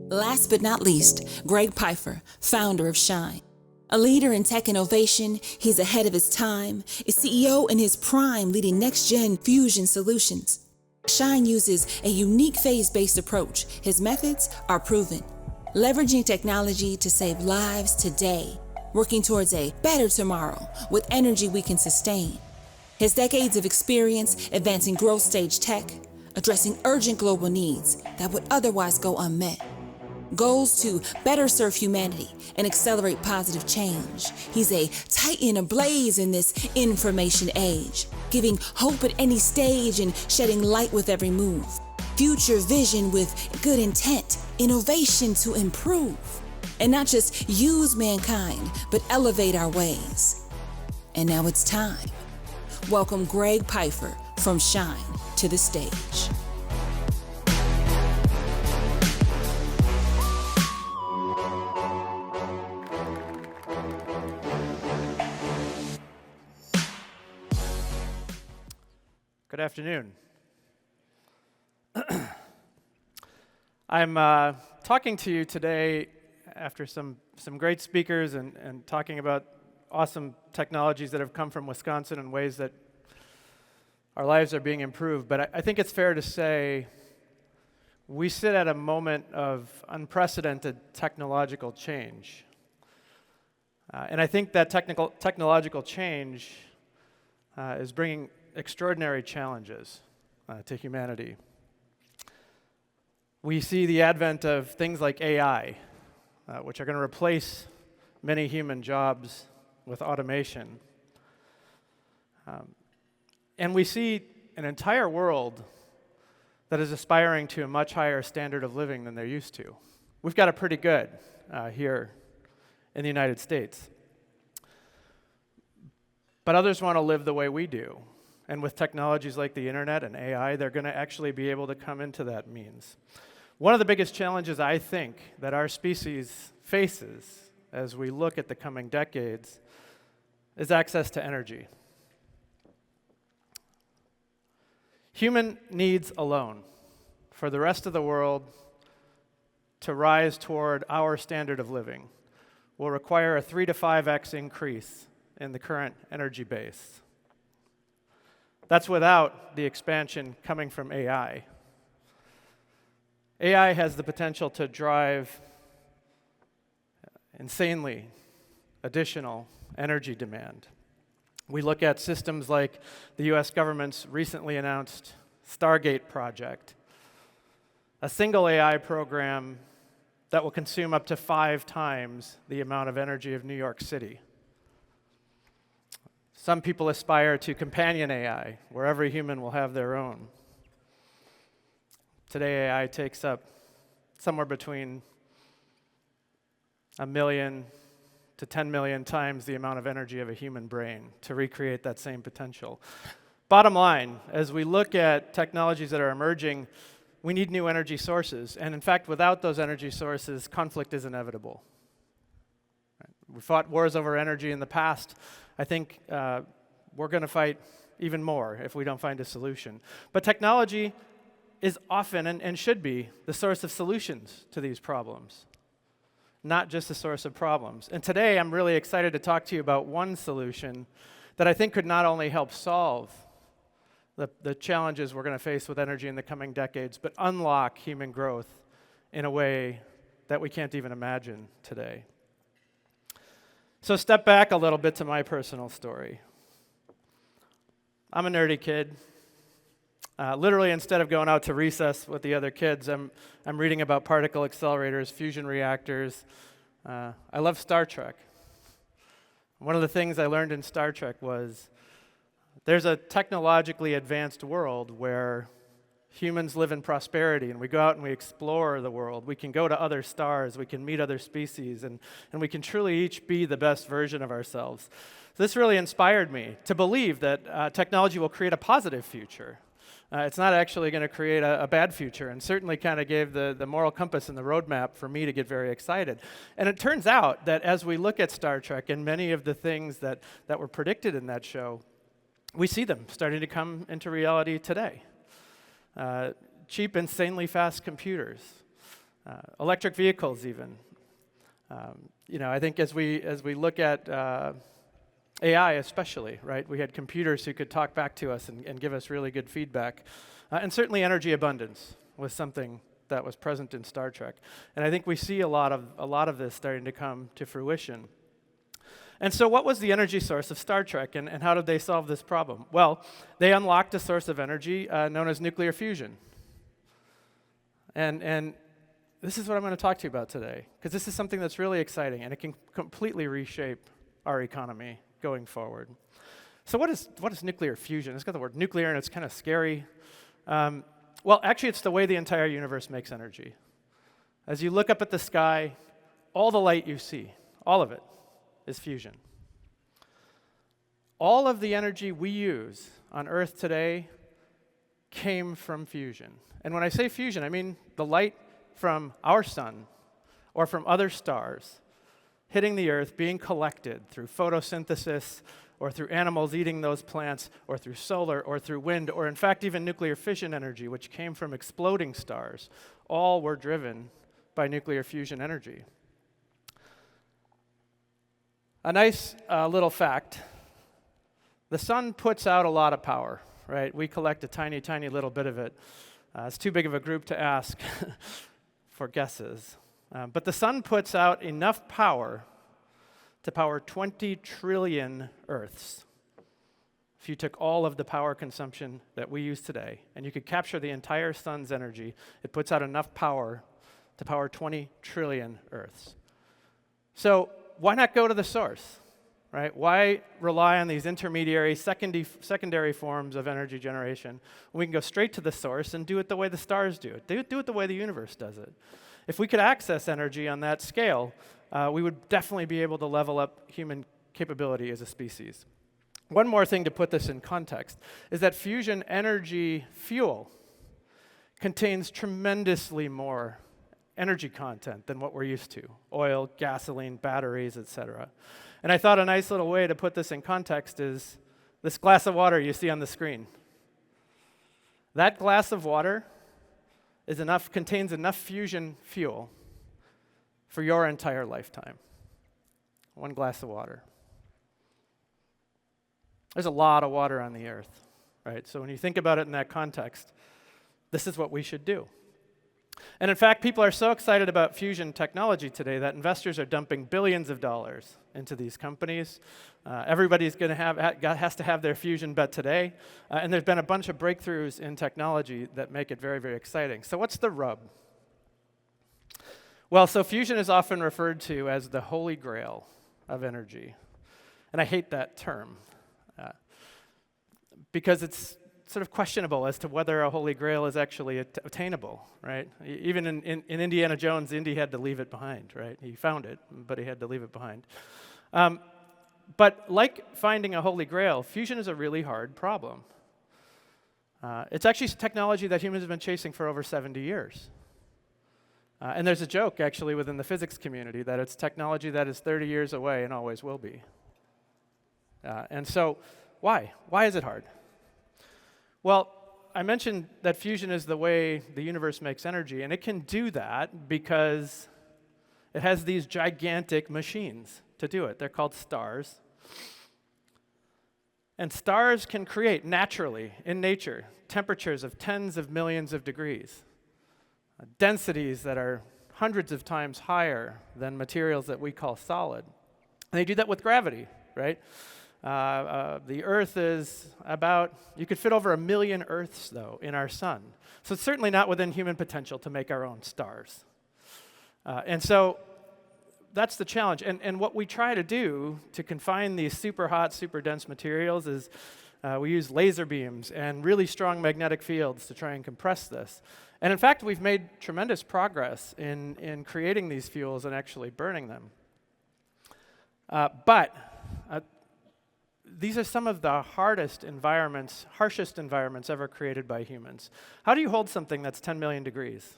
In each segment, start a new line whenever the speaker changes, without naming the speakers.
Last but not least, Greg Piefer, founder of Shine. A leader in tech innovation, he's ahead of his time, a CEO in his prime leading next-gen fusion solutions. Shine uses a unique phase-based approach. His methods are proven. Leveraging technology to save lives today, working towards a better tomorrow with energy we can sustain. His decades of experience advancing growth stage tech, addressing urgent global needs that would otherwise go unmet. Goals to better serve humanity and accelerate positive change. He's a titan ablaze in this information age, giving hope at any stage and shedding light with every move. Future vision with good intent, innovation to improve. And not just use mankind, but elevate our ways. And now it's time. Welcome Greg Piefer from Shine to the stage.
Good afternoon. I'm talking to you today after some great speakers and talking about awesome technologies that have come from Wisconsin in ways that our lives are being improved. But I think it's fair to say we sit at a moment of unprecedented technological change. And I think that technological change is bringing extraordinary challenges to humanity. We see the advent of things like AI, which are going to replace many human jobs with automation. And we see an entire world that is aspiring to a much higher standard of living than they're used to. We've got it pretty good here in the United States. But others want to live the way we do. And with technologies like the internet and AI, they're going to actually be able to come into that means. One of the biggest challenges I think that our species faces as we look at the coming decades is access to energy. Human needs alone for the rest of the world to rise toward our standard of living will require a 3 to 5x increase in the current energy base. That's without the expansion coming from AI. AI has the potential to drive insanely additional energy demand. We look at systems like the US government's recently announced Stargate project, a single AI program that will consume up to 5 times the amount of energy of New York City. Some people aspire to companion AI, where every human will have their own. Today, AI takes up somewhere between 1 million to 10 million times the amount of energy of a human brain to recreate that same potential. Bottom line, as we look at technologies that are emerging, we need new energy sources. And in fact, without those energy sources, conflict is inevitable. We fought wars over energy in the past. I think we're going to fight even more if we don't find a solution. But technology is often and should be the source of solutions to these problems, not just the source of problems. And today I'm really excited to talk to you about one solution that I think could not only help solve the challenges we're going to face with energy in the coming decades, but unlock human growth in a way that we can't even imagine today. So step back a little bit to my personal story. I'm a nerdy kid. Literally, instead of going out to recess with the other kids, I'm reading about particle accelerators, fusion reactors. I love Star Trek. One of the things I learned in Star Trek was there's a technologically advanced world where humans live in prosperity, and we go out and we explore the world. We can go to other stars, we can meet other species, and we can truly each be the best version of ourselves. So this really inspired me to believe that technology will create a positive future. It's not actually going to create a bad future, and certainly kind of gave the moral compass and the roadmap for me to get very excited. And it turns out that as we look at Star Trek and many of the things that were predicted in that show, we see them starting to come into reality today. Cheap, insanely fast computers, electric vehicles even. I think as we look at AI especially, right? We had computers who could talk back to us and give us really good feedback. And certainly energy abundance was something that was present in Star Trek. And I think we see a lot of this starting to come to fruition. And so what was the energy source of Star Trek, and how did they solve this problem? Well, they unlocked a source of energy known as nuclear fusion. And this is what I'm going to talk to you about today, because this is something that's really exciting, and it can completely reshape our economy going forward. So what is nuclear fusion? It's got the word nuclear, and it's kind of scary. Well, actually, it's the way the entire universe makes energy. As you look up at the sky, all the light you see, all of it, is fusion. All of the energy we use on Earth today came from fusion. And when I say fusion, I mean the light from our sun or from other stars hitting the Earth, being collected through photosynthesis or through animals eating those plants or through solar or through wind or in fact even nuclear fission energy, which came from exploding stars, all were driven by nuclear fusion energy. A nice little fact, the sun puts out a lot of power, right? We collect a tiny, tiny little bit of it. It's too big of a group to ask for guesses. But the sun puts out enough power to power 20 trillion Earths. If you took all of the power consumption that we use today, and you could capture the entire sun's energy, it puts out enough power to power 20 trillion Earths. So why not go to the source, right? Why rely on these intermediary, secondary forms of energy generation when we can go straight to the source and do it the way the stars do it? Do it the way the universe does it. If we could access energy on that scale, we would definitely be able to level up human capability as a species. One more thing to put this in context is that fusion energy fuel contains tremendously more energy content than what we're used to: oil, gasoline, batteries, etc. And I thought a nice little way to put this in context is this glass of water you see on the screen. That glass of water contains enough fusion fuel for your entire lifetime. One glass of water. There's a lot of water on the earth, right? So when you think about it in that context, this is what we should do. And in fact, people are so excited about fusion technology today that investors are dumping billions of dollars into these companies. Everybody's going to has to have their fusion bet today. And there's been a bunch of breakthroughs in technology that make it very, very exciting. So what's the rub? Well, so fusion is often referred to as the holy grail of energy. And I hate that term because it's sort of questionable as to whether a holy grail is actually attainable, right? Even in Indiana Jones, Indy had to leave it behind, right? He found it, but he had to leave it behind. But like finding a holy grail, fusion is a really hard problem. It's actually technology that humans have been chasing for over 70 years. And there's a joke, actually, within the physics community that it's technology that is 30 years away and always will be. And so, why? Why is it hard? Well, I mentioned that fusion is the way the universe makes energy, and it can do that because it has these gigantic machines to do it. They're called stars. And stars can create naturally, in nature, temperatures of tens of millions of degrees, densities that are hundreds of times higher than materials that we call solid. And they do that with gravity, right? The Earth is about, you could fit over 1 million Earths, though, in our sun. So it's certainly not within human potential to make our own stars. And so that's the challenge. And what we try to do to confine these super hot, super dense materials is we use laser beams and really strong magnetic fields to try and compress this. And in fact, we've made tremendous progress in creating these fuels and actually burning them. But these are some of the harshest environments ever created by humans. How do you hold something that's 10 million degrees?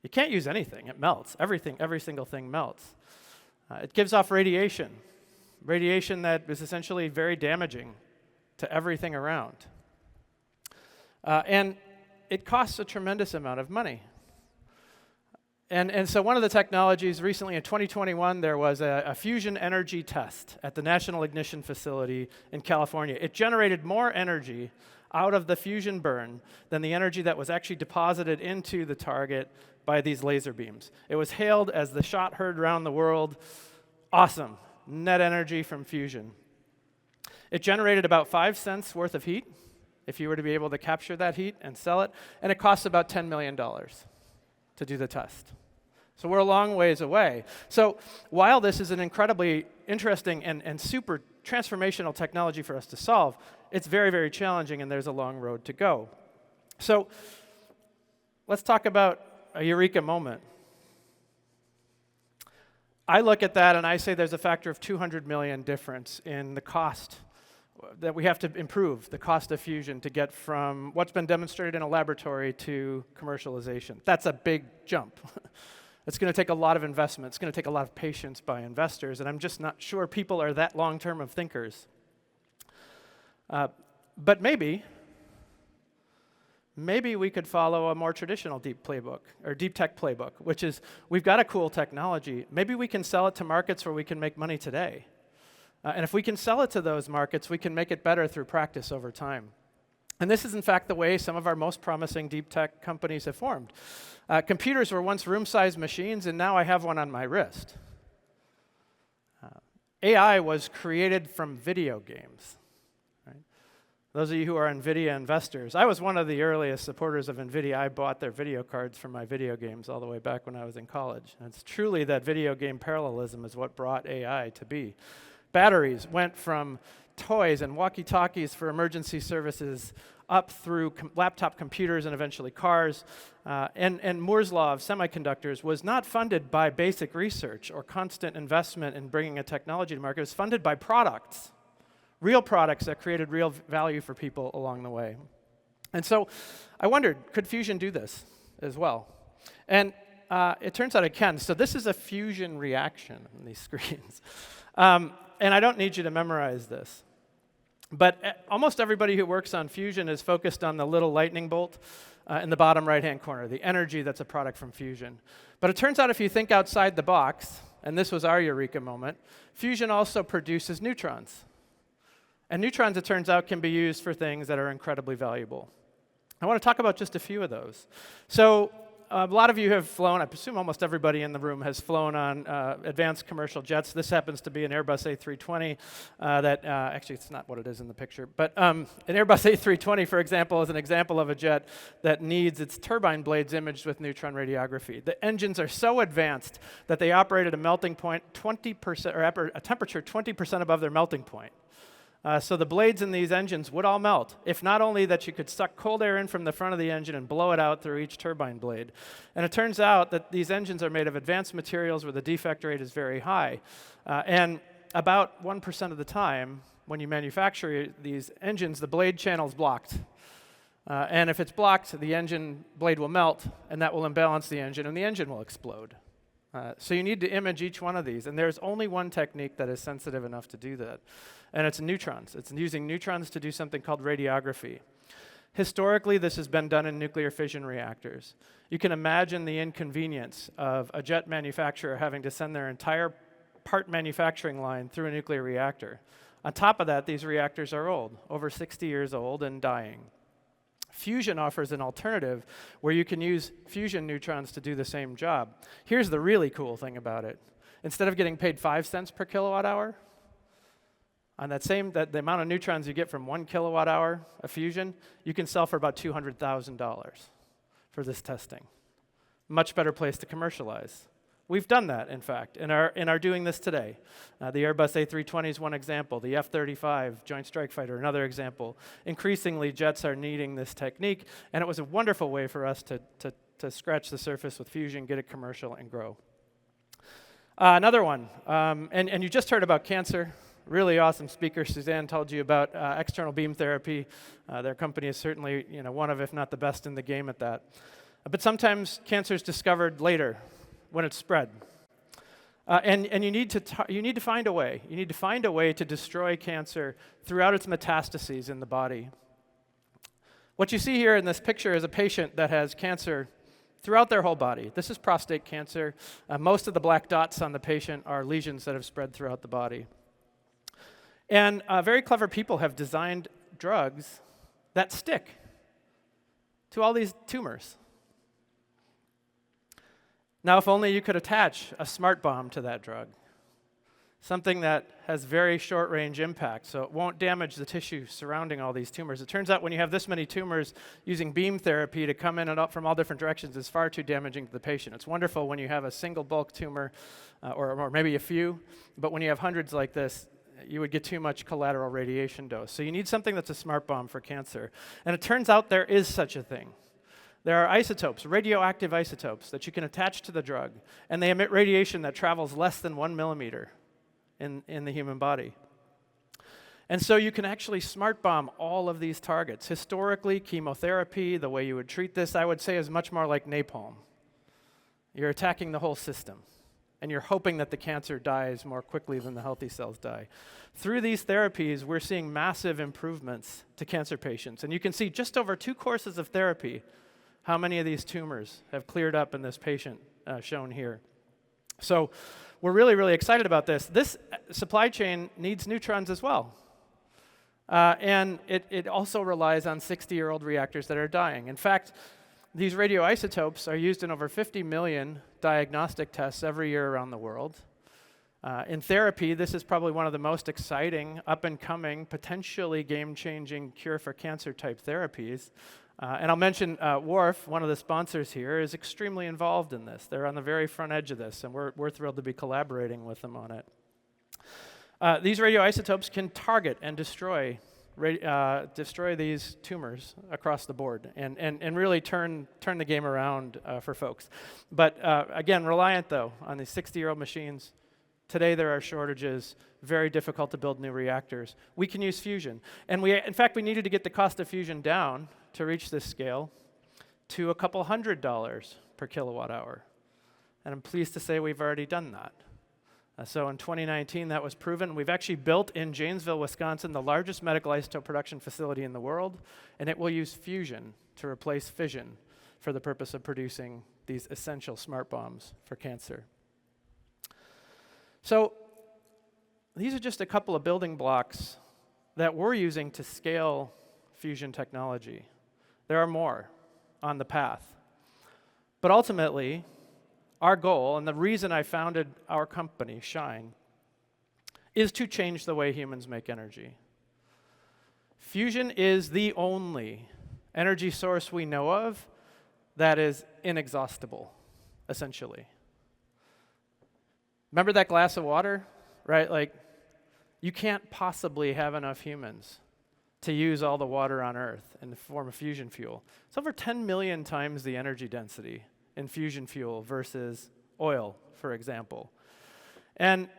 You can't use anything. It melts. Every single thing melts. It gives off radiation that is essentially very damaging to everything around. And it costs a tremendous amount of money. And so one of the technologies recently in 2021, there was a fusion energy test at the National Ignition Facility in California. It generated more energy out of the fusion burn than the energy that was actually deposited into the target by these laser beams. It was hailed as the shot heard around the world. Awesome, net energy from fusion. It generated about 5 cents worth of heat, if you were to be able to capture that heat and sell it, and it costs about $10 million to do the test. So we're a long ways away. So while this is an incredibly interesting and super transformational technology for us to solve, it's very, very challenging, and there's a long road to go. So let's talk about a eureka moment. I look at that and I say there's a factor of 200 million difference in the cost that we have to improve, the cost of fusion to get from what's been demonstrated in a laboratory to commercialization. That's a big jump. It's going to take a lot of investment. It's going to take a lot of patience by investors, and I'm just not sure people are that long-term of thinkers. But maybe we could follow a more traditional deep playbook, or deep tech playbook, which is we've got a cool technology. Maybe we can sell it to markets where we can make money today. And if we can sell it to those markets, we can make it better through practice over time. And this is, in fact, the way some of our most promising deep tech companies have formed. Computers were once room-sized machines, and now I have one on my wrist. AI was created from video games. Right? Those of you who are NVIDIA investors, I was one of the earliest supporters of NVIDIA. I bought their video cards for my video games all the way back when I was in college. And it's truly that video game parallelism is what brought AI to be. Batteries went from toys and walkie-talkies for emergency services up through laptop computers and eventually cars. And Moore's law of semiconductors was not funded by basic research or constant investment in bringing a technology to market. It was funded by products, real products that created real value for people along the way. And so I wondered, could fusion do this as well? And it turns out it can. So this is a fusion reaction on these screens. And I don't need you to memorize this. But almost everybody who works on fusion is focused on the little lightning bolt in the bottom right-hand corner, the energy that's a product from fusion. But it turns out if you think outside the box, and this was our eureka moment, fusion also produces neutrons. And neutrons, it turns out, can be used for things that are incredibly valuable. I want to talk about just a few of those. So a lot of you have flown, I presume almost everybody in the room has flown on advanced commercial jets. This happens to be an Airbus A320 actually it's not what it is in the picture, but an Airbus A320, for example, is an example of a jet that needs its turbine blades imaged with neutron radiography. The engines are so advanced that they operate at a melting point 20%, or a temperature 20% above their melting point. So the blades in these engines would all melt, if not only that you could suck cold air in from the front of the engine and blow it out through each turbine blade. And it turns out that these engines are made of advanced materials where the defect rate is very high. And about 1% of the time, when you manufacture these engines, the blade channel is blocked. And if it's blocked, the engine blade will melt, and that will imbalance the engine, and the engine will explode. So you need to image each one of these, and there's only one technique that is sensitive enough to do that, and it's neutrons. It's using neutrons to do something called radiography. Historically, this has been done in nuclear fission reactors. You can imagine the inconvenience of a jet manufacturer having to send their entire part manufacturing line through a nuclear reactor. On top of that, these reactors are old, over 60 years old and dying. Fusion offers an alternative where you can use fusion neutrons to do the same job. Here's the really cool thing about it. Instead of getting paid 5 cents per kilowatt hour, on the amount of neutrons you get from 1 kilowatt hour of fusion, you can sell for about $200,000 for this testing. Much better place to commercialize. We've done that, in fact, and are doing this today. The Airbus A320 is one example. The F-35 Joint Strike Fighter, another example. Increasingly, jets are needing this technique, and it was a wonderful way for us to scratch the surface with fusion, get it commercial, and grow. Another one, and you just heard about cancer. Really awesome speaker. Suzanne told you about external beam therapy. Their company is certainly one of, if not the best in the game at that. But sometimes cancer is discovered later, when it's spread. And you need to find a way. You need to find a way to destroy cancer throughout its metastases in the body. What you see here in this picture is a patient that has cancer throughout their whole body. This is prostate cancer. Most of the black dots on the patient are lesions that have spread throughout the body. And very clever people have designed drugs that stick to all these tumors. Now, if only you could attach a smart bomb to that drug, something that has very short-range impact, so it won't damage the tissue surrounding all these tumors. It turns out when you have this many tumors, using beam therapy to come in and up from all different directions is far too damaging to the patient. It's wonderful when you have a single bulk tumor, or maybe a few, but when you have hundreds like this, you would get too much collateral radiation dose. So you need something that's a smart bomb for cancer. And it turns out there is such a thing. There are isotopes, radioactive isotopes, that you can attach to the drug, and they emit radiation that travels less than 1 millimeter in the human body. And so you can actually smart bomb all of these targets. Historically, chemotherapy, the way you would treat this, I would say is much more like napalm. You're attacking the whole system, and you're hoping that the cancer dies more quickly than the healthy cells die. Through these therapies, we're seeing massive improvements to cancer patients. And you can see just over 2 courses of therapy how many of these tumors have cleared up in this patient shown here. So we're really, really excited about this. This supply chain needs neutrons as well. And it also relies on 60-year-old reactors that are dying. In fact, these radioisotopes are used in over 50 million diagnostic tests every year around the world. In therapy, this is probably one of the most exciting, up-and-coming, potentially game-changing cure for cancer-type therapies. And I'll mention WARF, one of the sponsors here, is extremely involved in this. They're on the very front edge of this, and we're thrilled to be collaborating with them on it. These radioisotopes can target and destroy these tumors across the board and really turn the game around for folks. But again, reliant, though, on these 60-year-old machines. Today there are shortages, very difficult to build new reactors. We can use fusion. And in fact, we needed to get the cost of fusion down to reach this scale to a couple $100 per kilowatt hour. And I'm pleased to say we've already done that. So in 2019, that was proven. We've actually built in Janesville, Wisconsin, the largest medical isotope production facility in the world, and it will use fusion to replace fission for the purpose of producing these essential smart bombs for cancer. So these are just a couple of building blocks that we're using to scale fusion technology. There are more on the path. But ultimately, our goal, and the reason I founded our company, Shine, is to change the way humans make energy. Fusion is the only energy source we know of that is inexhaustible, essentially. Remember that glass of water, right? Like, you can't possibly have enough humans to use all the water on Earth in the form of fusion fuel. It's over 10 million times the energy density in fusion fuel versus oil, for example. And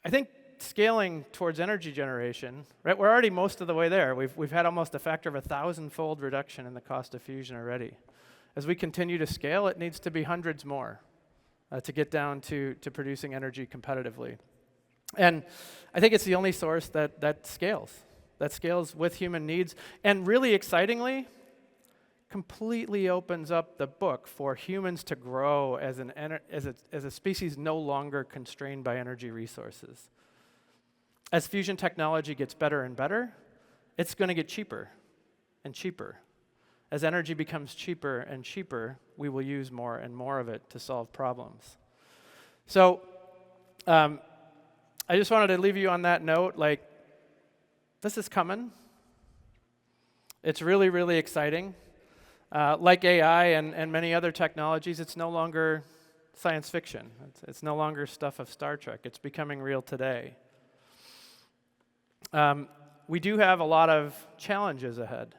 I think scaling towards energy generation, right? We're already most of the way there. We've had almost a factor of 1,000-fold reduction in the cost of fusion already. As we continue to scale, it needs to be hundreds more to get down to producing energy competitively. And I think it's the only source that scales with human needs, and really excitingly, completely opens up the book for humans to grow as a species no longer constrained by energy resources. As fusion technology gets better and better, it's going to get cheaper and cheaper. As energy becomes cheaper and cheaper, we will use more and more of it to solve problems. So I just wanted to leave you on that note, like, this is coming. It's really, really exciting. Like AI and many other technologies, it's no longer science fiction. It's no longer stuff of Star Trek. It's becoming real today. We do have a lot of challenges ahead.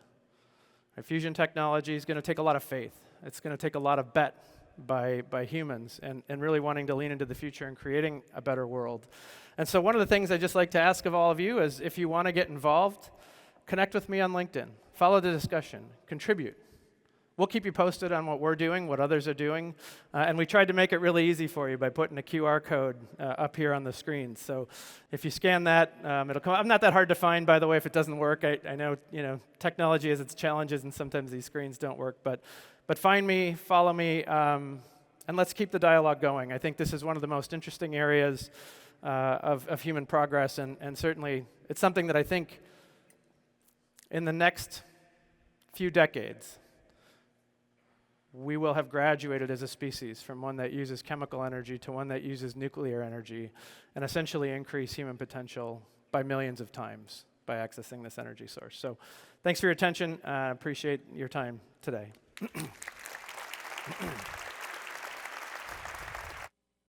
Fusion technology is going to take a lot of faith. It's going to take a lot of bet by humans and really wanting to lean into the future and creating a better world. And so one of the things I'd just like to ask of all of you is, if you want to get involved, connect with me on LinkedIn. Follow the discussion. Contribute. We'll keep you posted on what we're doing, what others are doing. And we tried to make it really easy for you by putting a QR code up here on the screen. So if you scan that, it'll come up. I'm not that hard to find, by the way, if it doesn't work. I know technology has its challenges, and sometimes these screens don't work. But But find me, follow me, and let's keep the dialogue going. I think this is one of the most interesting areas of human progress, and certainly it's something that I think in the next few decades, we will have graduated as a species from one that uses chemical energy to one that uses nuclear energy, and essentially increase human potential by millions of times by accessing this energy source. So thanks for your attention. Appreciate your time today.